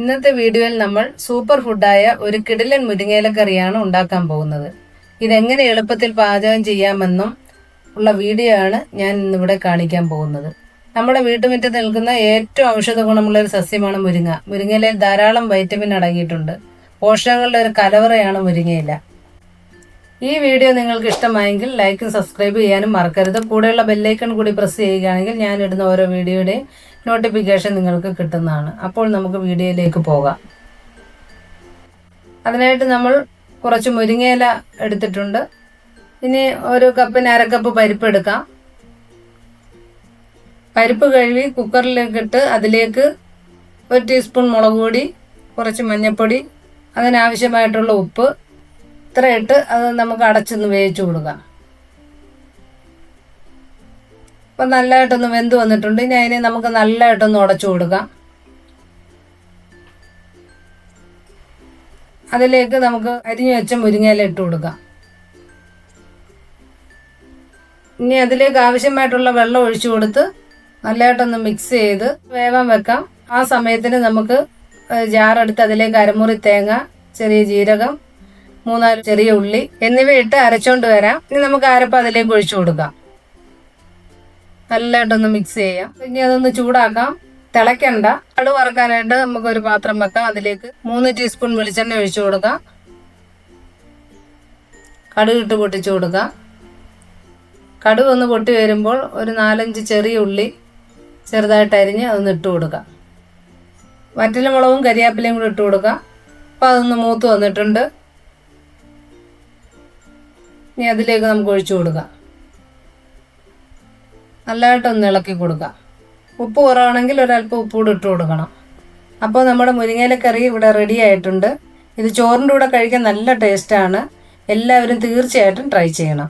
ഇന്നത്തെ വീഡിയോയിൽ നമ്മൾ സൂപ്പർ ഫുഡായ ഒരു കിടിലൻ മുരിങ്ങയില കറിയാണ് ഉണ്ടാക്കാൻ പോകുന്നത്. ഇതെങ്ങനെ എളുപ്പത്തിൽ പാചകം ചെയ്യാമെന്നും ഉള്ള വീഡിയോ ആണ് ഞാൻ ഇന്നിവിടെ കാണിക്കാൻ പോകുന്നത്. നമ്മുടെ വീട്ടുമുറ്റത്ത് നിൽക്കുന്ന ഏറ്റവും ഔഷധ ഗുണമുള്ള ഒരു സസ്യമാണ് മുരിങ്ങ. മുരിങ്ങയിലയിൽ ധാരാളം വൈറ്റമിൻ അടങ്ങിയിട്ടുണ്ട്. പോഷകങ്ങളുടെ ഒരു കലവറയാണ് മുരിങ്ങയില. ഈ വീഡിയോ നിങ്ങൾക്ക് ഇഷ്ടമായെങ്കിൽ ലൈക്കും സബ്സ്ക്രൈബ് ചെയ്യാനും മറക്കരുത്. കൂടെയുള്ള ബെല്ലൈക്കൺ കൂടി പ്രസ് ചെയ്യുകയാണെങ്കിൽ ഞാനിടുന്ന ഓരോ വീഡിയോയുടെയും നോട്ടിഫിക്കേഷൻ നിങ്ങൾക്ക് കിട്ടുന്നതാണ്. അപ്പോൾ നമുക്ക് വീഡിയോയിലേക്ക് പോകാം. അതിനായിട്ട് നമ്മൾ കുറച്ച് മുരിങ്ങയില എടുത്തിട്ടുണ്ട്. ഇനി ഒരു കപ്പിന് അരക്കപ്പ് പരിപ്പ് എടുക്കാം. പരിപ്പ് കഴുകി കുക്കറിലേക്ക് ഇട്ട് അതിലേക്ക് 1 ടീസ്പൂൺ മുളക് പൊടി, കുറച്ച് മഞ്ഞൾപ്പൊടി, അതിനാവശ്യമായിട്ടുള്ള ഉപ്പ് ഇത്ര ഇട്ട് അത് നമുക്ക് അടച്ചൊന്ന് വേവിച്ച് കൊടുക്കാം. അപ്പം നല്ലതായിട്ടൊന്ന് വെന്ത് വന്നിട്ടുണ്ട്. ഇനി അതിനെ നമുക്ക് നല്ലതായിട്ടൊന്ന് ഉടച്ചു കൊടുക്കാം. അതിലേക്ക് നമുക്ക് അരിഞ്ഞു വെച്ച മുരിങ്ങയില ഇട്ട് കൊടുക്കാം. ഇനി അതിലേക്ക് ആവശ്യമായിട്ടുള്ള വെള്ളം ഒഴിച്ചു കൊടുത്ത് നല്ലതായിട്ടൊന്ന് മിക്സ് ചെയ്ത് വേവാൻ വെക്കാം. ആ സമയത്തിന് നമുക്ക് ജാറെടുത്ത് അതിലേക്ക് അരമുറി തേങ്ങ, ചെറിയ ജീരകം, 3-4 ചെറിയ ഉള്ളി എന്നിവ ഇട്ട് അരച്ചോണ്ട് വരാം. ഇനി നമുക്ക് അരപ്പ് അതിലേക്ക് ഒഴിച്ചു കൊടുക്കാം. നല്ലതായിട്ടൊന്ന് മിക്സ് ചെയ്യാം. ഇനി അതൊന്ന് ചൂടാക്കാം. തിളയ്ക്കണ്ട. കടുക് വറുക്കാനായിട്ട് നമുക്കൊരു പാത്രം വെക്കാം. അതിലേക്ക് 3 ടീസ്പൂൺ വെളിച്ചെണ്ണ ഒഴിച്ചു കൊടുക്കാം. കടുക് ഇട്ട് പൊട്ടിച്ചു കൊടുക്കാം. കടുക് ഒന്ന് പൊട്ടി വരുമ്പോൾ ഒരു 4-5 ചെറിയ ഉള്ളി ചെറുതായിട്ട് അരിഞ്ഞ് അതൊന്ന് ഇട്ട് കൊടുക്കാം. വറ്റൽമുളകും കരിയാപ്പിലയും കൂടി ഇട്ട് കൊടുക്കാം. അപ്പോൾ അതൊന്ന് മൂത്ത് വന്നിട്ടുണ്ട്. ഇനി അതിലേക്ക് നമുക്ക് ഒഴിച്ചു കൊടുക്കാം. നല്ലതായിട്ടൊന്ന് ഇളക്കി കൊടുക്കാം. ഉപ്പ് കുറവാണെങ്കിൽ ഒരല്പം ഉപ്പ് കൂടി ഇട്ട് കൊടുക്കണം. അപ്പോൾ നമ്മുടെ മുരിങ്ങയില കറി ഇവിടെ റെഡി ആയിട്ടുണ്ട്. ഇത് ചോറിൻ്റെ കൂടെ കഴിക്കാൻ നല്ല ടേസ്റ്റാണ്. എല്ലാവരും തീർച്ചയായിട്ടും ട്രൈ ചെയ്യണം.